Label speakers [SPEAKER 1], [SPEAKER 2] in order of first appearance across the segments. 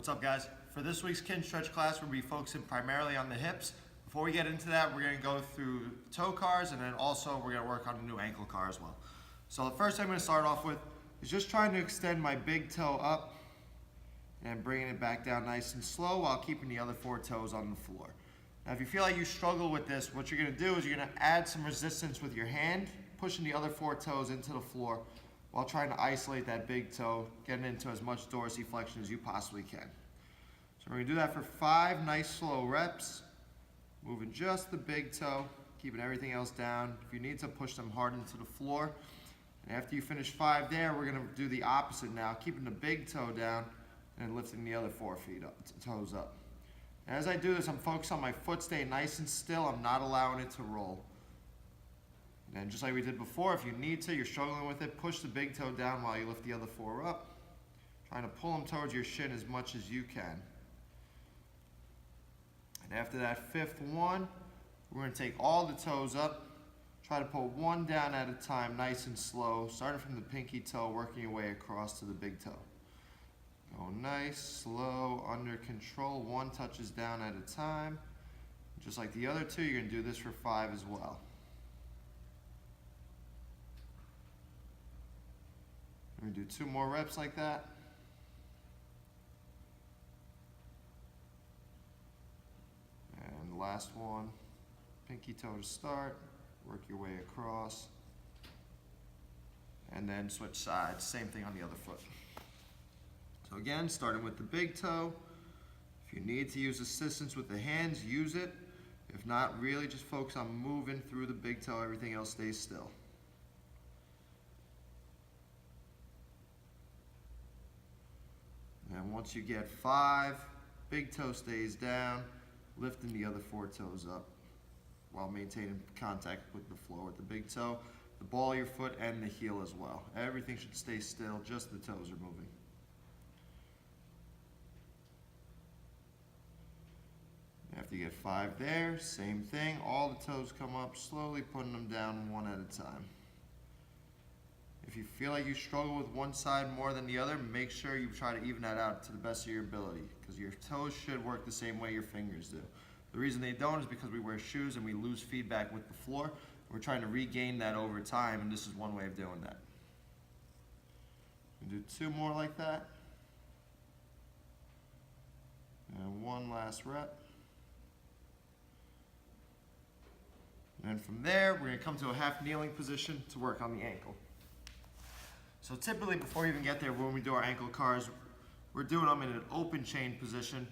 [SPEAKER 1] What's up, guys? For this week's Kinstretch class, we'll be focusing primarily on the hips. Before we get into that, we're going to go through toe cars, and then also we're going to work on a new ankle car as well. So the first thing I'm going to start off with is just trying to extend my big toe up and bringing it back down nice and slow while keeping the other 4 toes on the floor. Now, if you feel like you struggle with this, what you're going to do is you're going to add some resistance with your hand, pushing the other 4 toes into the floor while trying to isolate that big toe, getting into as much dorsiflexion as you possibly can. So we're going to do that for 5 nice slow reps, moving just the big toe, keeping everything else down. If you need to, push them hard into the floor. And after you finish 5 there, we're going to do the opposite now, keeping the big toe down and lifting the other 4 toes up. And as I do this, I'm focused on my foot staying nice and still. I'm not allowing it to roll. And just like we did before, if you need to, you're struggling with it, push the big toe down while you lift the other 4 up. Trying to pull them towards your shin as much as you can. And after that 5th one, we're going to take all the toes up. Try to pull 1 down at a time, nice and slow, starting from the pinky toe, working your way across to the big toe. Go nice, slow, under control. 1 touches down at a time. Just like the other 2, you're going to do this for 5 as well. We're going to do 2 more reps like that. And the last one, pinky toe to start, work your way across, and then switch sides, same thing on the other foot. So again, starting with the big toe. If you need to use assistance with the hands, use it. If not, really just focus on moving through the big toe, everything else stays still. And once you get 5, big toe stays down, lifting the other 4 toes up while maintaining contact with the floor with the big toe, the ball of your foot, and the heel as well. Everything should stay still, just the toes are moving. After you get 5 there, same thing, all the toes come up, slowly putting them down 1 at a time. If you feel like you struggle with one side more than the other, make sure you try to even that out to the best of your ability, because your toes should work the same way your fingers do. The reason they don't is because we wear shoes and we lose feedback with the floor. We're trying to regain that over time, and this is one way of doing that. We'll do 2 more like that. And 1 last rep. And then from there, we're going to come to a half kneeling position to work on the ankle. So typically, before we even get there, when we do our ankle cars, we're doing them in an open chain position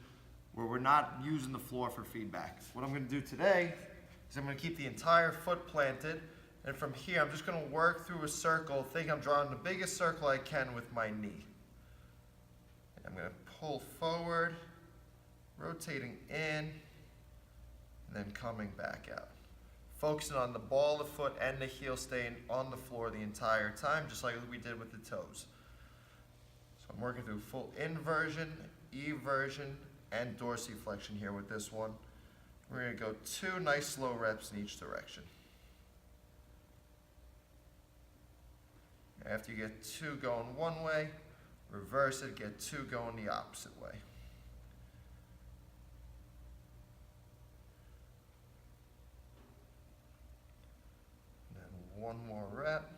[SPEAKER 1] where we're not using the floor for feedback. What I'm going to do today is I'm going to keep the entire foot planted, and from here, I'm just going to work through a circle. Think I'm drawing the biggest circle I can with my knee. I'm going to pull forward, rotating in, and then coming back out. Focusing on the ball of the foot and the heel staying on the floor the entire time, just like we did with the toes. So I'm working through full inversion, eversion, and dorsiflexion here with this one. We're going to go 2 nice slow reps in each direction. After you get 2 going one way, reverse it, get 2 going the opposite way. And then 1 more rep.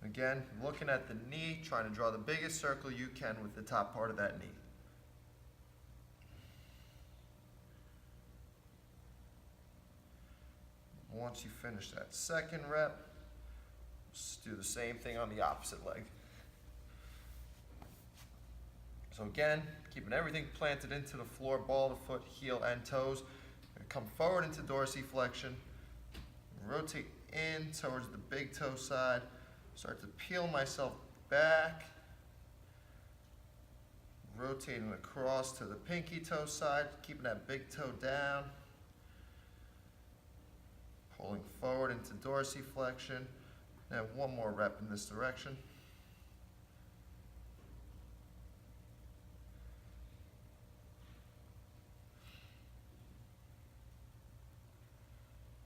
[SPEAKER 1] Again, looking at the knee, trying to draw the biggest circle you can with the top part of that knee. Once you finish that 2nd rep, just do the same thing on the opposite leg. So again, keeping everything planted into the floor, ball of the foot, heel, and toes. Come forward into dorsiflexion, rotate in towards the big toe side, start to peel myself back, rotating across to the pinky toe side, keeping that big toe down, pulling forward into dorsiflexion. Now 1 more rep in this direction.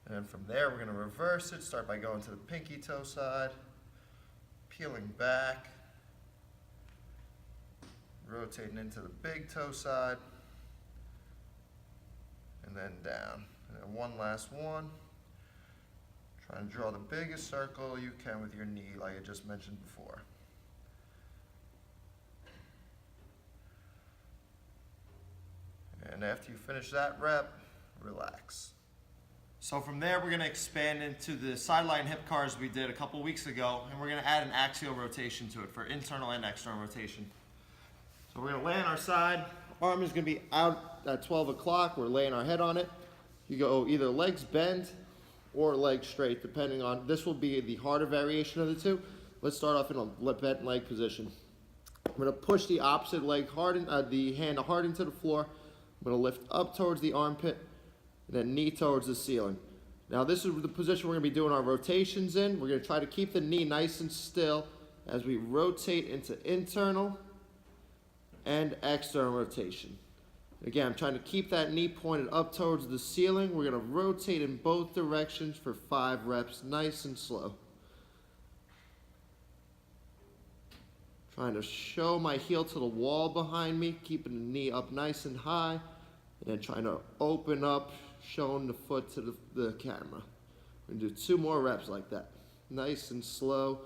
[SPEAKER 1] And then from there, we're going to reverse it. Start by going to the pinky toe side, peeling back, rotating into the big toe side, and then down. And then one last one. Trying to draw the biggest circle you can with your knee, like I just mentioned before. And after you finish that rep, relax. So from there, we're gonna expand into the sideline hip cars we did a couple weeks ago, and we're gonna add an axial rotation to it for internal and external rotation. So we're gonna lay on our side. Arm is gonna be out at 12 o'clock. We're laying our head on it. You go either legs bent or legs straight, depending on, this will be the harder variation of the two. Let's start off in a bent leg position. I'm gonna push the opposite leg hard, the hand hard into the floor. I'm gonna lift up towards the armpit, and then knee towards the ceiling. Now this is the position we're gonna be doing our rotations in. We're gonna try to keep the knee nice and still as we rotate into internal and external rotation. Again, I'm trying to keep that knee pointed up towards the ceiling. We're gonna rotate in both directions for 5 reps, nice and slow. Trying to show my heel to the wall behind me, keeping the knee up nice and high, and then trying to open up, showing the foot to the camera. We're gonna do 2 more reps like that. Nice and slow.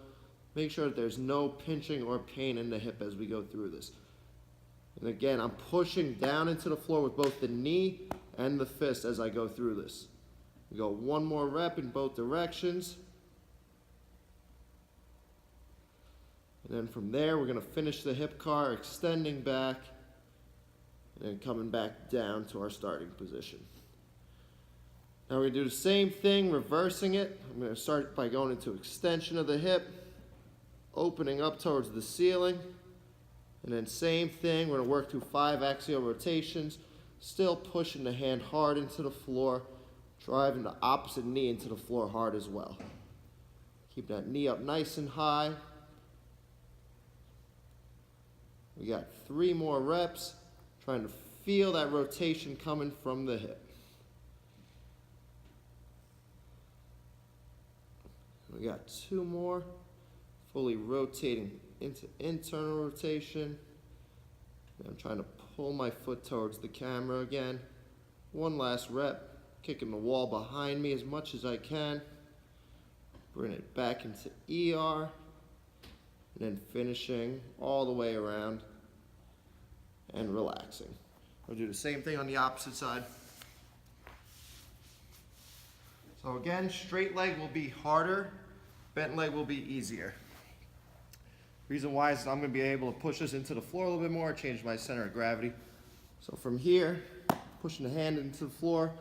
[SPEAKER 1] Make sure that there's no pinching or pain in the hip as we go through this. And again, I'm pushing down into the floor with both the knee and the fist as I go through this. We go 1 more rep in both directions. And then from there, we're gonna finish the hip car, extending back, and then coming back down to our starting position. Now we're gonna do the same thing, reversing it. I'm gonna start by going into extension of the hip, opening up towards the ceiling, and then same thing, we're gonna work through 5 axial rotations, still pushing the hand hard into the floor, driving the opposite knee into the floor hard as well. Keep that knee up nice and high. We got 3 more reps, trying to feel that rotation coming from the hip. We got 2 more, fully rotating into internal rotation. And I'm trying to pull my foot towards the camera again. 1 last rep, kicking the wall behind me as much as I can. Bring it back into ER. And then finishing all the way around and relaxing. We'll do the same thing on the opposite side. So again, straight leg will be harder, bent leg will be easier. Reason why is I'm gonna be able to push this into the floor a little bit more, change my center of gravity. So from here, pushing the hand into the floor,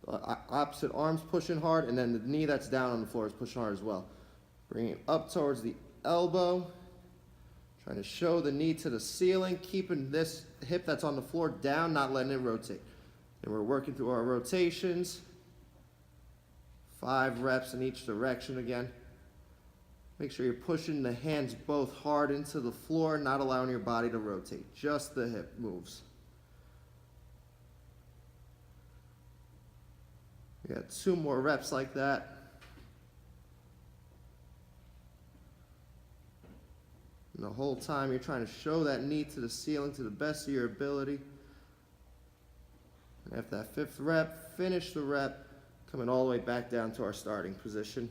[SPEAKER 1] opposite arm's pushing hard, and then the knee that's down on the floor is pushing hard as well. Bring it up towards the elbow, trying to show the knee to the ceiling, keeping this hip that's on the floor down, not letting it rotate. And we're working through our rotations. 5 reps in each direction again. Make sure you're pushing the hands both hard into the floor, not allowing your body to rotate, just the hip moves. We got 2 more reps like that. And the whole time you're trying to show that knee to the ceiling to the best of your ability. And after that 5th rep, finish the rep, coming all the way back down to our starting position.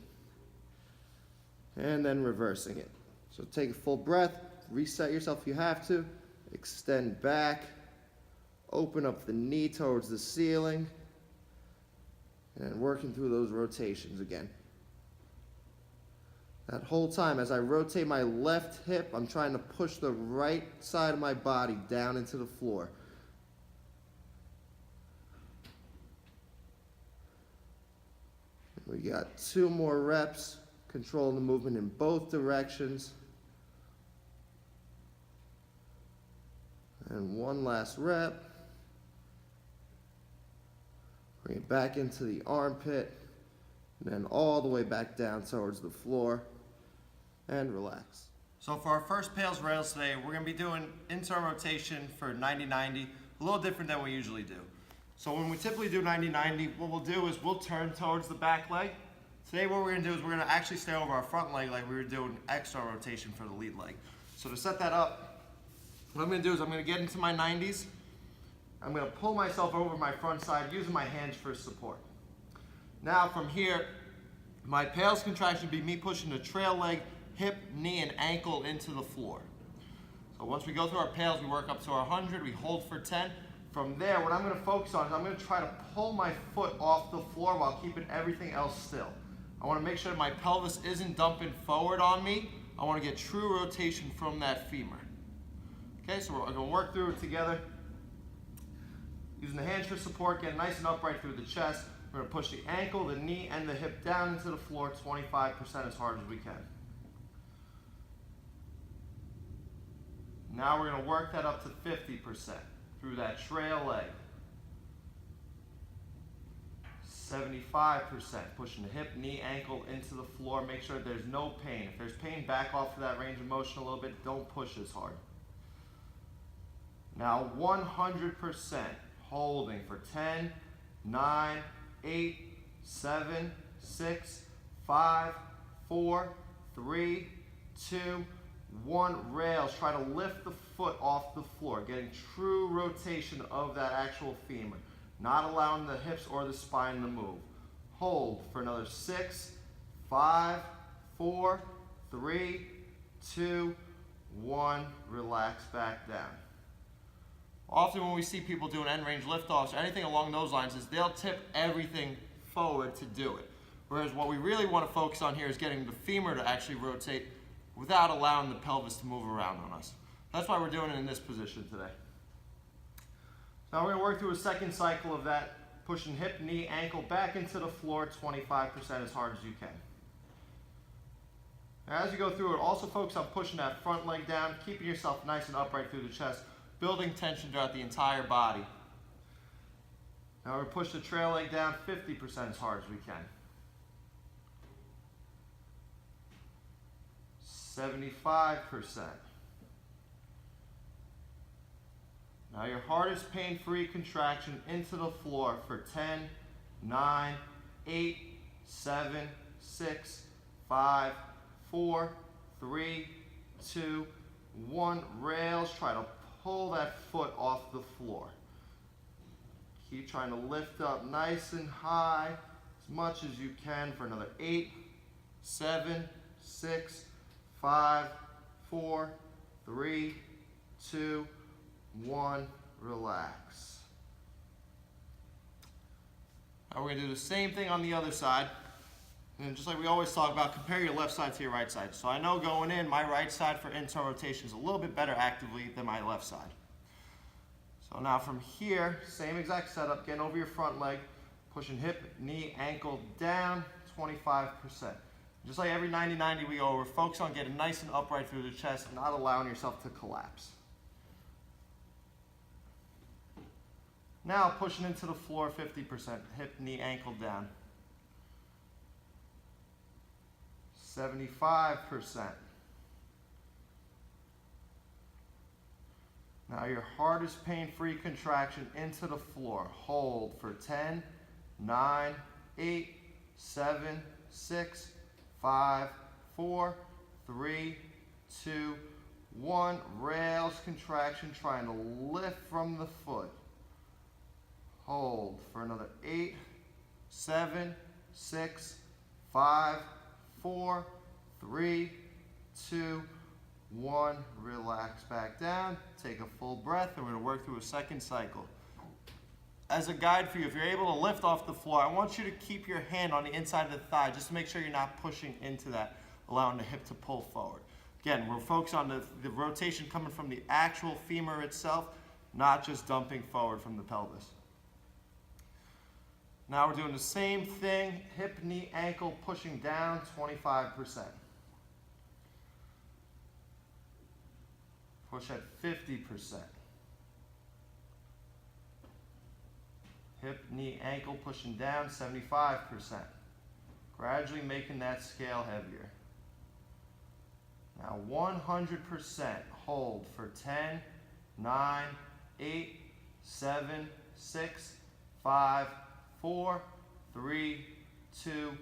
[SPEAKER 1] And then reversing it. So take a full breath, reset yourself if you have to, extend back, open up the knee towards the ceiling, and working through those rotations again. That whole time, as I rotate my left hip, I'm trying to push the right side of my body down into the floor. We got 2 more reps, controlling the movement in both directions. And 1 last rep. Bring it back into the armpit, and then all the way back down towards the floor, and relax. So for our first Pails Rails today, we're gonna be doing internal rotation for 90-90, a little different than we usually do. So when we typically do 90-90, what we'll do is we'll turn towards the back leg. Today what we're gonna do is we're gonna actually stay over our front leg like we were doing external rotation for the lead leg. So to set that up, What I'm going to do is I'm going to get into my 90s. I'm going to pull myself over my front side using my hands for support. Now from here, my pales contraction would be me pushing the trail leg, hip, knee, and ankle into the floor. So once we go through our pales, we work up to our 100, we hold for 10. From there, what I'm going to focus on is I'm going to try to pull my foot off the floor while keeping everything else still. I want to make sure that my pelvis isn't dumping forward on me. I want to get true rotation from that femur. Okay, so we're going to work through it together. Using the hands for support, get nice and upright through the chest. We're going to push the ankle, the knee, and the hip down into the floor 25% as hard as we can. Now we're going to work that up to 50% through that trail leg. 75%, pushing the hip, knee, ankle into the floor. Make sure there's no pain. If there's pain, back off of that range of motion a little bit. Don't push as hard. Now 100%, holding for 10, 9, 8, 7, 6, 5, 4, 3, 2, 1. Rails. Try to lift the foot off the floor, getting true rotation of that actual femur, not allowing the hips or the spine to move. Hold for another 6, 5, 4, 3, 2, 1. Relax back down. Often when we see people doing end range liftoffs or anything along those lines is they'll tip everything forward to do it. Whereas what we really want to focus on here is getting the femur to actually rotate without allowing the pelvis to move around on us. That's why we're doing it in this position today. Now we're going to work through a second cycle of that, pushing hip, knee, ankle back into the floor 25% as hard as you can. Now as you go through it, also focus on pushing that front leg down, keeping yourself nice and upright through the chest, building tension throughout the entire body. Now we're going to push the trail leg down 50% as hard as we can. 75%. Now your hardest pain-free contraction into the floor for 10, 9, 8, 7, 6, 5, 4, 3, 2, 1. Rails. Try to pull that foot off the floor. Keep trying to lift up nice and high as much as you can for another 8, 7, 6, 5, 4, 3, 2, 1. Relax. Now we're going to do the same thing on the other side. And just like we always talk about, compare your left side to your right side. So I know going in, my right side for internal rotation is a little bit better actively than my left side. So now from here, same exact setup, getting over your front leg, pushing hip, knee, ankle down 25%. Just like every 90-90 we go over, focus on getting nice and upright through the chest, not allowing yourself to collapse. Now pushing into the floor 50%, hip, knee, ankle down. 75%. Now your hardest pain-free contraction into the floor. Hold for 10, 9, 8, 7, 6, 5, 4, 3, 2, 1. Rails contraction, trying to lift from the foot. Hold for another 8, 7, 6, 5, 4, 3, 2, 1. Relax back down. Take a full breath, and we're going to work through a second cycle. As a guide for you, if you're able to lift off the floor, I want you to keep your hand on the inside of the thigh just to make sure you're not pushing into that, allowing the hip to pull forward. Again, we're focused on the rotation coming from the actual femur itself, not just dumping forward from the pelvis. Now we're doing the same thing, hip, knee, ankle, pushing down 25%. Push at 50%. Hip, knee, ankle, pushing down 75%. Gradually making that scale heavier. Now 100%, hold for 10, 9, 8, 7, 6, 5, 4, 3, 2,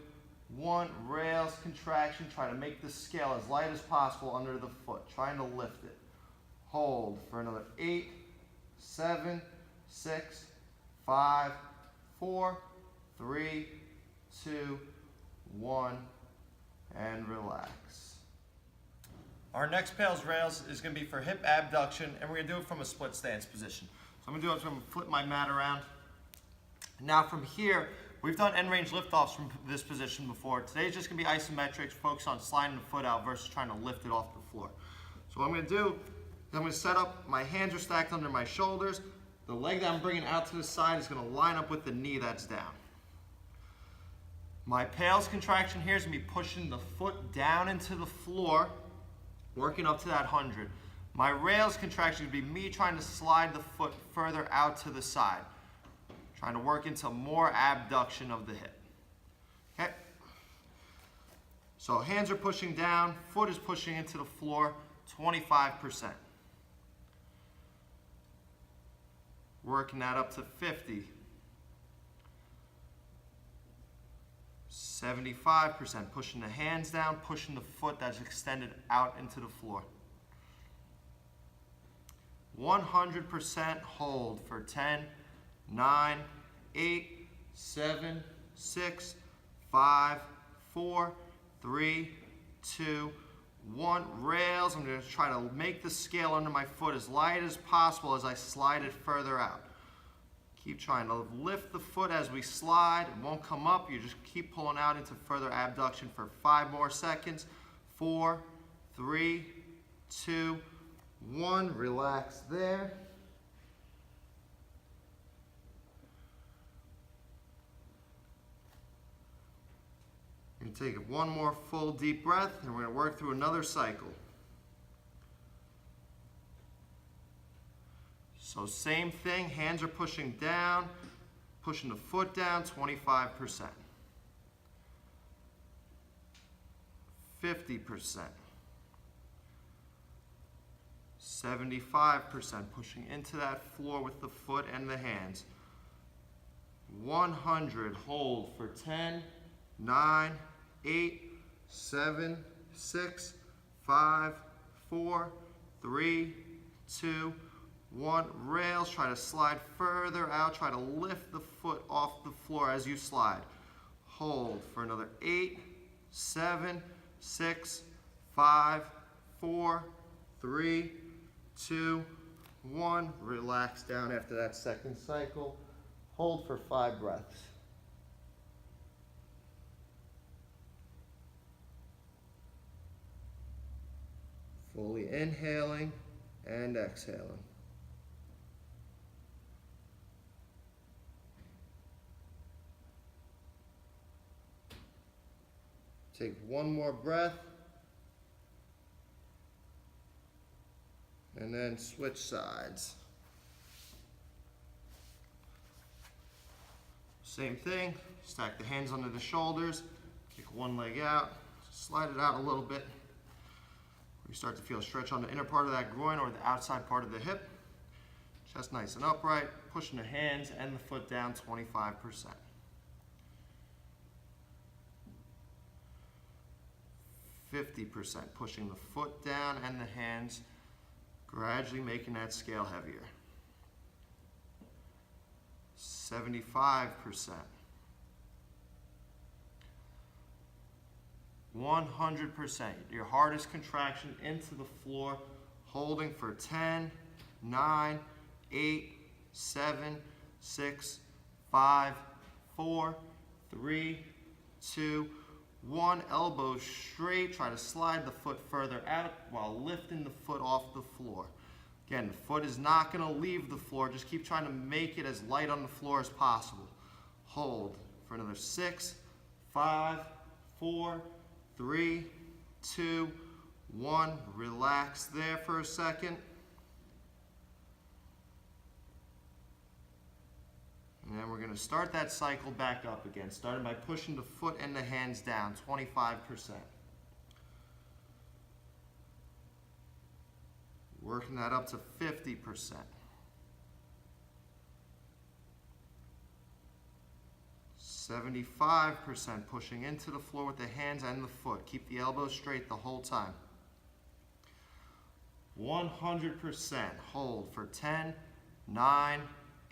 [SPEAKER 1] 1. Rails contraction. Try to make the scale as light as possible under the foot. Trying to lift it. hold for another 8, 7, 6, 5, 4, 3, 2, 1, and relax. Our next Pales rails is going to be for hip abduction, and we're going to do it from a split stance position. So I'm going to do it, so I'm going to flip my mat around. Now from here, we've done end range liftoffs from this position before. Today's just going to be isometrics, focus on sliding the foot out versus trying to lift it off the floor. So what I'm going to do, I'm going to set up, my hands are stacked under my shoulders. The leg that I'm bringing out to the side is going to line up with the knee that's down. My Pales contraction here is going to be pushing the foot down into the floor, working up to that 100. My rails contraction would be me trying to slide the foot further out to the side, trying to work into more abduction of the hip. Okay? So hands are pushing down, foot is pushing into the floor, 25%. Working that up to 50. 75%, pushing the hands down, pushing the foot that's extended out into the floor. 100% hold for 10, 9, 8, 7, 6, 5, 4, 3, 2, 1. Rails, I'm going to try to make the scale under my foot as light as possible as I slide it further out. Keep trying to lift the foot as we slide. It won't come up. You just keep pulling out into further abduction for 5 more seconds. 4, 3, 2, 1. Relax there. You're going to take one more full deep breath, and we're going to work through another cycle. So same thing, hands are pushing down, pushing the foot down, 25%. 50%. 75%, pushing into that floor with the foot and the hands. 100, hold for 10, 9, 8, 7, 6, 5, 4, 3, 2, 1. Rails, try to slide further out, try to lift the foot off the floor as you slide. Hold for another 8, 7, 6, 5, 4, 3, 2, 1. Relax down after that second cycle. Hold for 5 breaths. Fully inhaling and exhaling. Take one more breath, and then switch sides. Same thing, stack the hands under the shoulders, kick one leg out, slide it out a little bit. You start to feel a stretch on the inner part of that groin or the outside part of the hip. Chest nice and upright, pushing the hands and the foot down 25%. 50%, pushing the foot down and the hands, gradually making that scale heavier. 75%. 100%. Your hardest contraction into the floor, holding for 10, 9, 8, 7, 6, 5, 4, 3, 2, 1. Elbows straight. Try to slide the foot further out while lifting the foot off the floor. Again, the foot is not going to leave the floor. Just keep trying to make it as light on the floor as possible. Hold for another 6, 5, 4, 3, 2, 1. Relax there for a second. And then we're going to start that cycle back up again, starting by pushing the foot and the hands down, 25%. Working that up to 50%. 75%, pushing into the floor with the hands and the foot. Keep the elbows straight the whole time. 100%. Hold for 10, 9,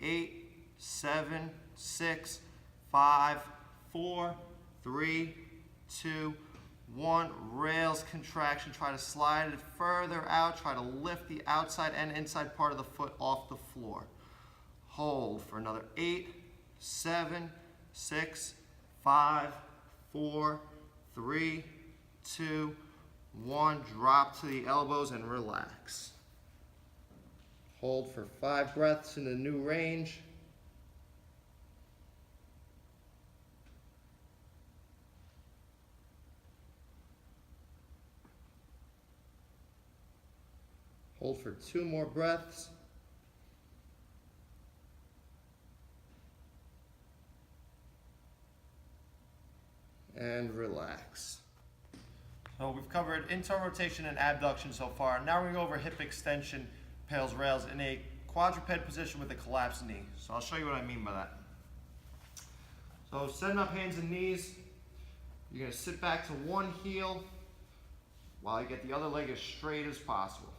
[SPEAKER 1] 8, 7, 6, 5, 4, 3, 2, 1. Rails contraction. Try to slide it further out. Try to lift the outside and inside part of the foot off the floor. Hold for another 8, 7, 6, 5, 4, 3, 2, 1. Drop to the elbows and relax. Hold for 5 breaths in the new range. Hold for 2 more breaths. And relax. So we've covered internal rotation and abduction so far. Now we're going to go over hip extension, pails, rails in a quadruped position with a collapsed knee. So I'll show you what I mean by that. So setting up hands and knees, you're going to sit back to one heel while you get the other leg as straight as possible.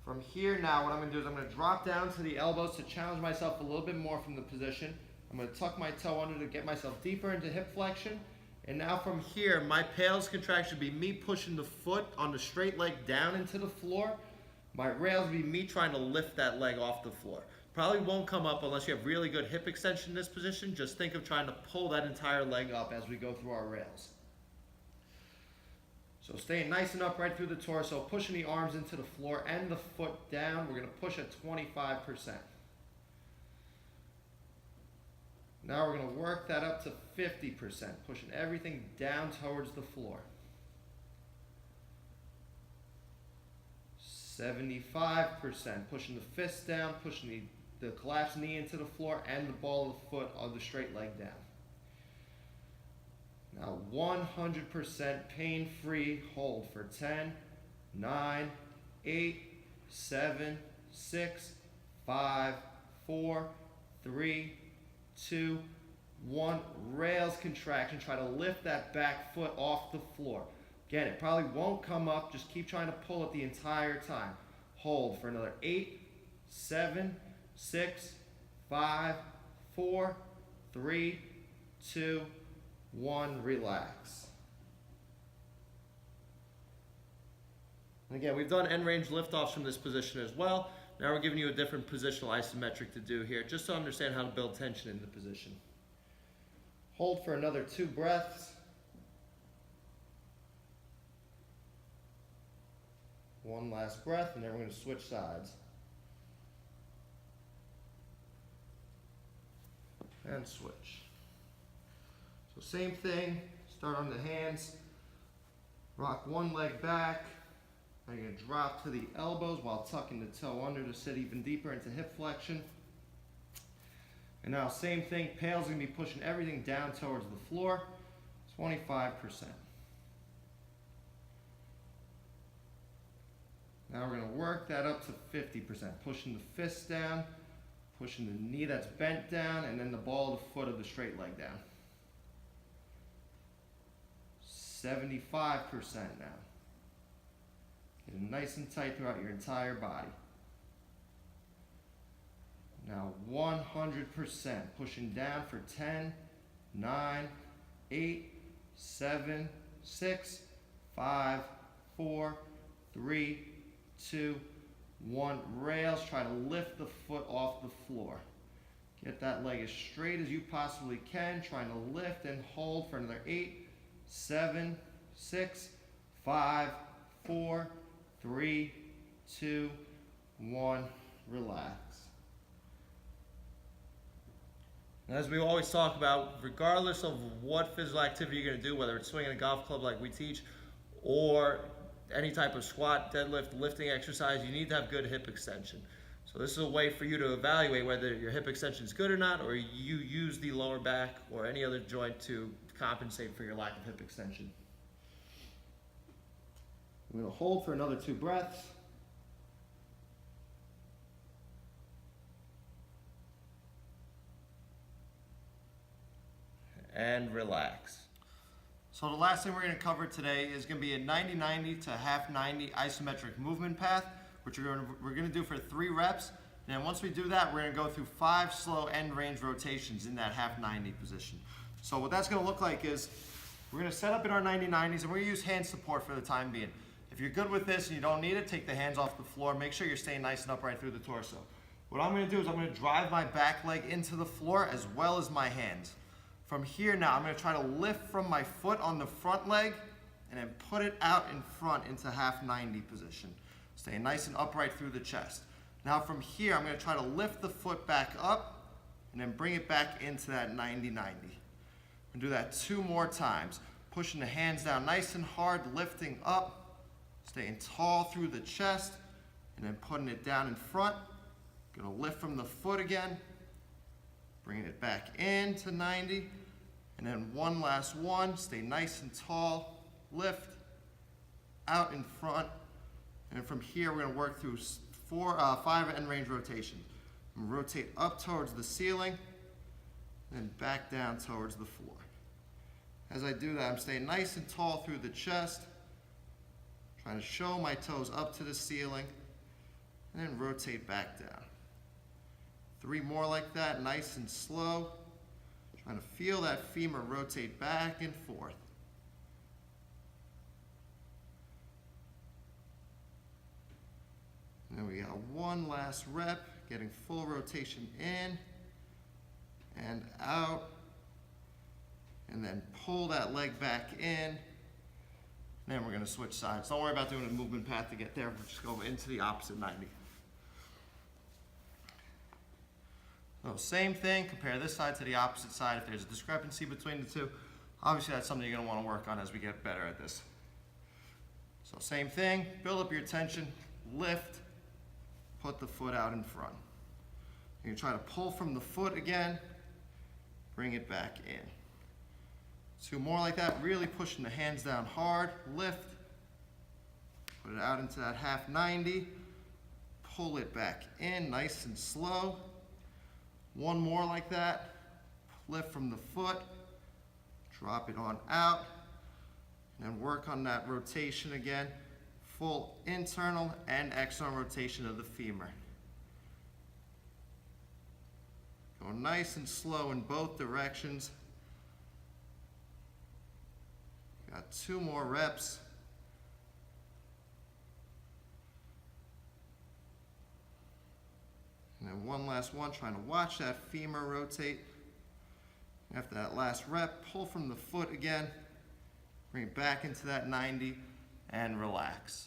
[SPEAKER 1] From here now, what I'm going to do is I'm going to drop down to the elbows to challenge myself a little bit more from the position. I'm going to tuck my toe under to get myself deeper into hip flexion. And now from here, my pails contraction would be me pushing the foot on the straight leg down into the floor. My rails would be me trying to lift that leg off the floor. Probably won't come up unless you have really good hip extension in this position. Just think of trying to pull that entire leg up as we go through our rails. So staying nice and upright through the torso, pushing the arms into the floor and the foot down. We're going to push at 25%. Now we're going to work that up to 50%, pushing everything down towards the floor. 75%, pushing the fist down, pushing the collapsed knee into the floor and the ball of the foot on the straight leg down. Now 100% pain-free hold for 10, 9, 8, 7, 6, 5, 4, 3, 2, 1. Rails contraction. Try to lift that back foot off the floor. Again, it probably won't come up. Just keep trying to pull it the entire time. Hold for another 8, 7, 6, 5, 4, 3, 2, 1. Relax. And again, we've done end range liftoffs from this position as well. Now we're giving you a different positional isometric to do here, just to understand how to build tension in the position. Hold for another 2 breaths. One last breath, and then we're going to switch sides. And switch. So same thing, start on the hands, rock one leg back. Now you're going to drop to the elbows while tucking the toe under to sit even deeper into hip flexion. And now same thing, pails are going to be pushing everything down towards the floor, 25%. Now we're going to work that up to 50%, pushing the fist down, pushing the knee that's bent down, and then the ball of the foot of the straight leg down. 75% now. Getting nice and tight throughout your entire body. Now 100%, pushing down for 10, 9, 8, 7, 6, 5, 4, 3, 2, 1. Rails, try to lift the foot off the floor. Get that leg as straight as you possibly can, trying to lift and hold for another 8, 7, 6, 5, 4, 3, 2, 1. Relax. And as we always talk about, regardless of what physical activity you're going to do, whether it's swinging a golf club like we teach, or any type of squat, deadlift, lifting exercise, you need to have good hip extension. So this is a way for you to evaluate whether your hip extension is good or not, or you use the lower back or any other joint to compensate for your lack of hip extension. I'm going to hold for another 2 breaths. And relax. So the last thing we're going to cover today is going to be a 90-90 to half 90 isometric movement path, which we're going to do for 3 reps. And then once we do that, we're going to go through 5 slow end range rotations in that half 90 position. So what that's going to look like is we're going to set up in our 90-90s, and we're going to use hand support for the time being. If you're good with this and you don't need it, take the hands off the floor. Make sure you're staying nice and upright through the torso. What I'm going to do is I'm going to drive my back leg into the floor as well as my hands. From here now, I'm going to try to lift from my foot on the front leg and then put it out in front into half 90 position. Stay nice and upright through the chest. Now from here, I'm going to try to lift the foot back up and then bring it back into that 90-90. I'm going to do that 2 more times. Pushing the hands down nice and hard, lifting up, staying tall through the chest, and then putting it down in front. Gonna lift from the foot again, bringing it back into 90, and then one last one. Stay nice and tall, lift, out in front, and from here we're gonna work through 5 end range rotations. I'm gonna rotate up towards the ceiling, then back down towards the floor. As I do that, I'm staying nice and tall through the chest, trying to show my toes up to the ceiling, and then rotate back down. 3 more like that, nice and slow. Trying to feel that femur rotate back and forth. And then we got 1 last rep, getting full rotation in and out. And then pull that leg back in. Then we're going to switch sides. Don't worry about doing a movement path to get there. We'll just go into the opposite 90. So same thing, compare this side to the opposite side. If there's a discrepancy between the two, obviously that's something you're going to want to work on as we get better at this. So same thing, build up your tension, lift, put the foot out in front. You're going to try to pull from the foot again, bring it back in. 2 more like that, really pushing the hands down hard, lift, put it out into that half 90, pull it back in, nice and slow. 1 more like that, lift from the foot, drop it on out, and then work on that rotation again, full internal and external rotation of the femur. Go nice and slow in both directions. Got 2 more reps. And then 1 last one, trying to watch that femur rotate. After that last rep, pull from the foot again, bring it back into that 90, and relax.